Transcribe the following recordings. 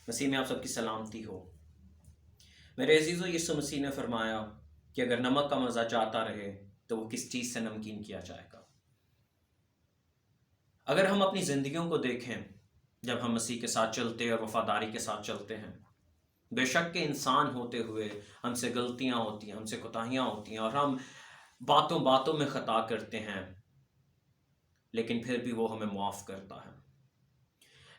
مسیح میں آپ سب کی سلامتی ہو۔ میرے عزیزو، یسوع مسیح نے فرمایا کہ اگر نمک کا مزہ جاتا رہے تو وہ کس چیز سے نمکین کیا جائے گا۔ اگر ہم اپنی زندگیوں کو دیکھیں، جب ہم مسیح کے ساتھ چلتے اور وفاداری کے ساتھ چلتے ہیں، بے شک کہ انسان ہوتے ہوئے ہم سے غلطیاں ہوتی ہیں، ہم سے کوتاہیاں ہوتی ہیں، اور ہم باتوں باتوں میں خطا کرتے ہیں، لیکن پھر بھی وہ ہمیں معاف کرتا ہے۔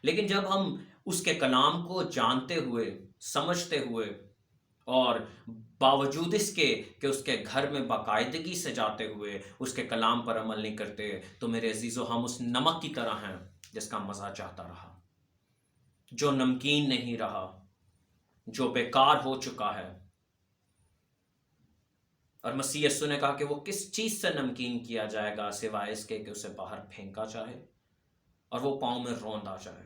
لیکن جب ہم اس کے کلام کو جانتے ہوئے، سمجھتے ہوئے، اور باوجود اس کے کہ اس کے گھر میں باقاعدگی سے جاتے ہوئے اس کے کلام پر عمل نہیں کرتے، تو میرے عزیزو، ہم اس نمک کی طرح ہیں جس کا مزہ چاہتا رہا، جو نمکین نہیں رہا، جو بیکار ہو چکا ہے۔ اور مسیح یسوع نے کہا کہ وہ کس چیز سے نمکین کیا جائے گا سوائے اس کے کہ اسے باہر پھینکا جائے اور وہ پاؤں میں روندا جائے۔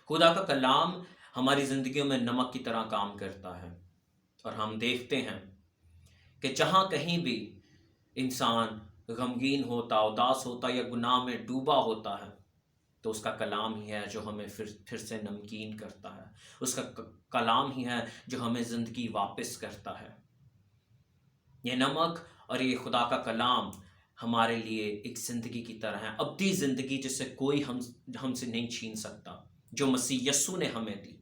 خدا کا کلام ہماری زندگیوں میں نمک کی طرح کام کرتا ہے، اور ہم دیکھتے ہیں کہ جہاں کہیں بھی انسان غمگین ہوتا، اداس ہوتا یا گناہ میں ڈوبا ہوتا ہے، تو اس کا کلام ہی ہے جو ہمیں پھر سے نمکین کرتا ہے۔ اس کا کلام ہی ہے جو ہمیں زندگی واپس کرتا ہے۔ یہ نمک اور یہ خدا کا کلام ہمارے لیے ایک زندگی کی طرح ہے، ابدی زندگی جسے کوئی ہم سے نہیں چھین سکتا، جو مسیح یسوع نے ہمیں دی۔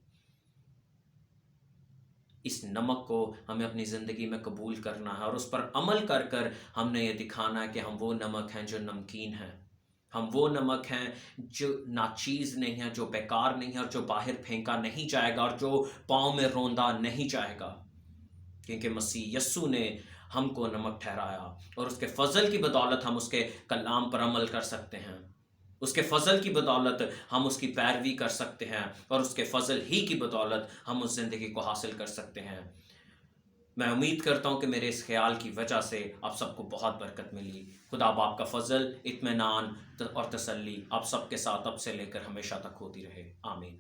اس نمک کو ہمیں اپنی زندگی میں قبول کرنا ہے، اور اس پر عمل کر کر ہم نے یہ دکھانا ہے کہ ہم وہ نمک ہیں جو نمکین ہیں، ہم وہ نمک ہیں جو ناچیز نہیں ہے، جو بیکار نہیں ہے، اور جو باہر پھینکا نہیں جائے گا، اور جو پاؤں میں روندا نہیں جائے گا، کیونکہ مسیح یسوع نے ہم کو نمک ٹھہرایا، اور اس کے فضل کی بدولت ہم اس کے کلام پر عمل کر سکتے ہیں۔ اس کے فضل کی بدولت ہم اس کی پیروی کر سکتے ہیں، اور اس کے فضل ہی کی بدولت ہم اس زندگی کو حاصل کر سکتے ہیں۔ میں امید کرتا ہوں کہ میرے اس خیال کی وجہ سے آپ سب کو بہت برکت ملی۔ خدا باپ کا فضل، اطمینان اور تسلی آپ سب کے ساتھ اب سے لے کر ہمیشہ تک ہوتی رہے۔ آمین۔